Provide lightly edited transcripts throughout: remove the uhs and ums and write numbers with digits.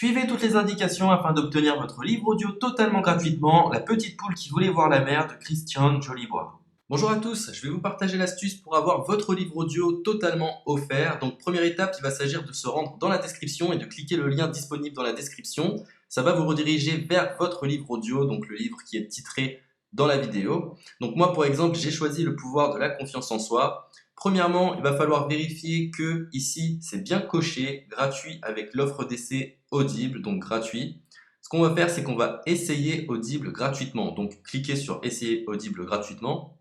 Suivez toutes les indications afin d'obtenir votre livre audio totalement gratuitement, La petite poule qui voulait voir la mer de Christian Jolibois. Bonjour à tous, je vais vous partager l'astuce pour avoir votre livre audio totalement offert. Donc première étape, il va s'agir de se rendre dans la description et de cliquer le lien disponible dans la description. Ça va vous rediriger vers votre livre audio, donc le livre qui est titré dans la vidéo. Donc moi par exemple, j'ai choisi le pouvoir de la confiance en soi. Premièrement, il va falloir vérifier que ici c'est bien coché, gratuit avec l'offre d'essai Audible, donc gratuit. Ce qu'on va faire, c'est qu'on va essayer Audible gratuitement. Donc cliquez sur essayer Audible gratuitement.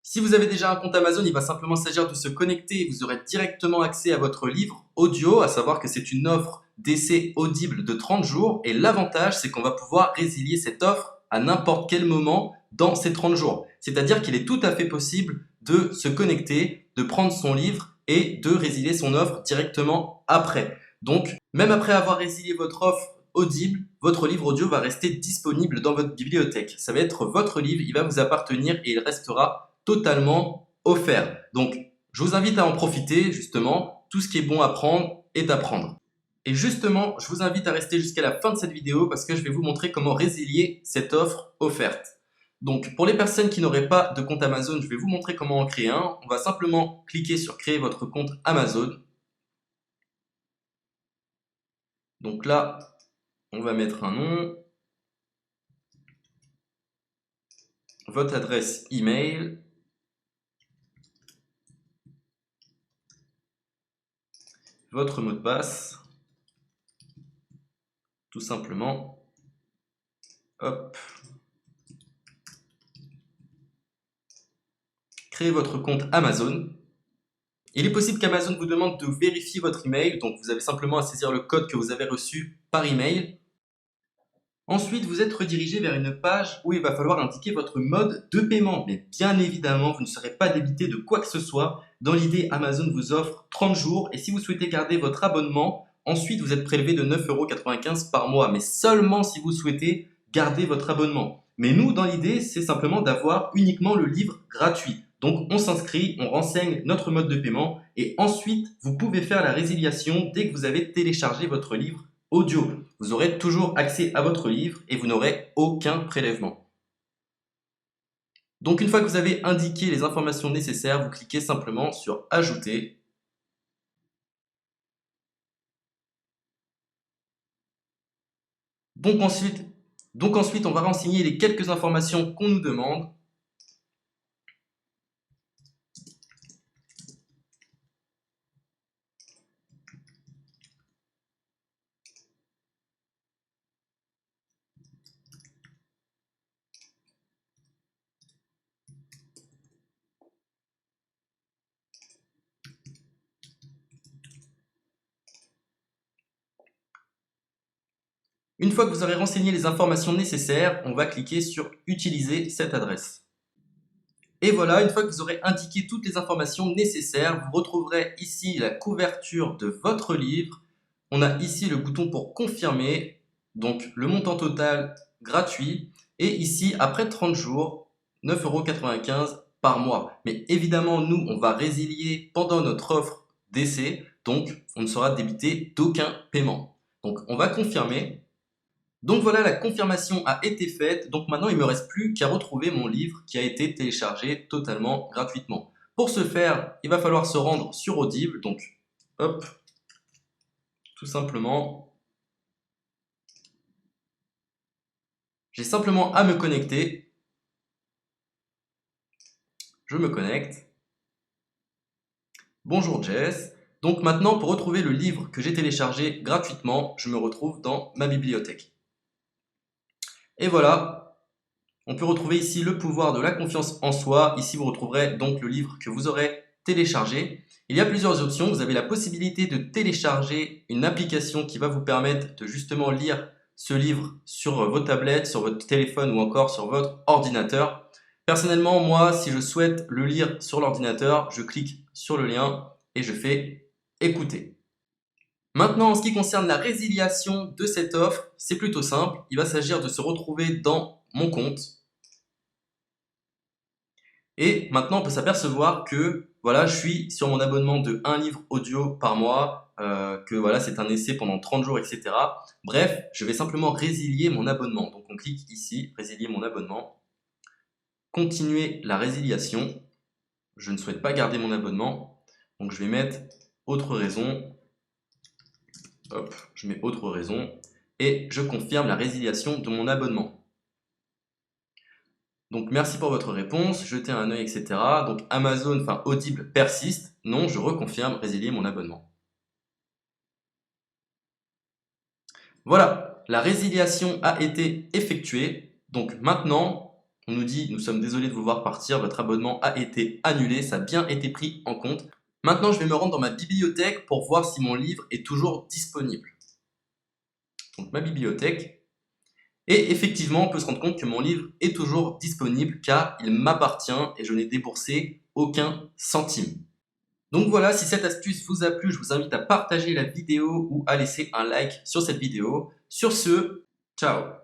Si vous avez déjà un compte Amazon, il va simplement s'agir de se connecter et vous aurez directement accès à votre livre audio, à savoir que c'est une offre d'essai Audible de 30 jours. Et l'avantage, c'est qu'on va pouvoir résilier cette offre à n'importe quel moment dans ces 30 jours. C'est-à-dire qu'il est tout à fait possible de se connecter, de prendre son livre et de résilier son offre directement après. Donc, même après avoir résilié votre offre Audible, votre livre audio va rester disponible dans votre bibliothèque. Ça va être votre livre, il va vous appartenir et il restera totalement offert. Donc, je vous invite à en profiter, justement. Tout ce qui est bon à prendre est à prendre. Et justement, je vous invite à rester jusqu'à la fin de cette vidéo parce que je vais vous montrer comment résilier cette offre offerte. Donc, pour les personnes qui n'auraient pas de compte Amazon, je vais vous montrer comment en créer un. On va simplement cliquer sur créer votre compte Amazon. Donc là, on va mettre un nom, votre adresse email, votre mot de passe, tout simplement. Hop. Créez votre compte Amazon. Il est possible qu'Amazon vous demande de vérifier votre email, donc vous avez simplement à saisir le code que vous avez reçu par email. Ensuite, vous êtes redirigé vers une page où il va falloir indiquer votre mode de paiement. Mais bien évidemment, vous ne serez pas débité de quoi que ce soit. Dans l'idée, Amazon vous offre 30 jours et si vous souhaitez garder votre abonnement, ensuite vous êtes prélevé de 9,95 € par mois, mais seulement si vous souhaitez garder votre abonnement. Mais nous, dans l'idée, c'est simplement d'avoir uniquement le livre gratuit. Donc on s'inscrit, on renseigne notre mode de paiement et ensuite vous pouvez faire la résiliation dès que vous avez téléchargé votre livre audio. Vous aurez toujours accès à votre livre et vous n'aurez aucun prélèvement. Donc une fois que vous avez indiqué les informations nécessaires, vous cliquez simplement sur Ajouter. Donc ensuite, on va renseigner les quelques informations qu'on nous demande. Une fois que vous aurez renseigné les informations nécessaires, on va cliquer sur Utiliser cette adresse. Et voilà, une fois que vous aurez indiqué toutes les informations nécessaires, vous retrouverez ici la couverture de votre livre. On a ici le bouton pour confirmer, donc le montant total gratuit. Et ici, après 30 jours, 9,95 € par mois. Mais évidemment, nous, on va résilier pendant notre offre d'essai, donc on ne sera débité d'aucun paiement. Donc on va confirmer. Donc voilà, la confirmation a été faite, donc maintenant il ne me reste plus qu'à retrouver mon livre qui a été téléchargé totalement gratuitement. Pour ce faire, il va falloir se rendre sur Audible, donc hop, tout simplement, j'ai simplement à me connecter, je me connecte, bonjour Jess, donc maintenant pour retrouver le livre que j'ai téléchargé gratuitement, je me retrouve dans ma bibliothèque. Et voilà, on peut retrouver ici le pouvoir de la confiance en soi. Ici, vous retrouverez donc le livre que vous aurez téléchargé. Il y a plusieurs options. Vous avez la possibilité de télécharger une application qui va vous permettre de justement lire ce livre sur vos tablettes, sur votre téléphone ou encore sur votre ordinateur. Personnellement, moi, si je souhaite le lire sur l'ordinateur, je clique sur le lien et je fais écouter. Maintenant, en ce qui concerne la résiliation de cette offre, c'est plutôt simple. Il va s'agir de se retrouver dans mon compte. Et maintenant, on peut s'apercevoir que voilà, je suis sur mon abonnement de 1 livre audio par mois que voilà, c'est un essai pendant 30 jours, etc. Bref, je vais simplement résilier mon abonnement. Donc on clique ici, résilier mon abonnement, continuer la résiliation. Je ne souhaite pas garder mon abonnement, donc je vais mettre autre raison. Hop, je mets autre raison et je confirme la résiliation de mon abonnement. Donc merci pour votre réponse, jetez un œil, etc. Donc Amazon, enfin Audible persiste. Non, je reconfirme, résilier mon abonnement. Voilà, la résiliation a été effectuée. Donc maintenant, on nous dit, nous sommes désolés de vous voir partir, votre abonnement a été annulé, ça a bien été pris en compte. Maintenant, je vais me rendre dans ma bibliothèque pour voir si mon livre est toujours disponible. Donc ma bibliothèque. Et effectivement, on peut se rendre compte que mon livre est toujours disponible car il m'appartient et je n'ai déboursé aucun centime. Donc voilà, si cette astuce vous a plu, je vous invite à partager la vidéo ou à laisser un like sur cette vidéo. Sur ce, ciao!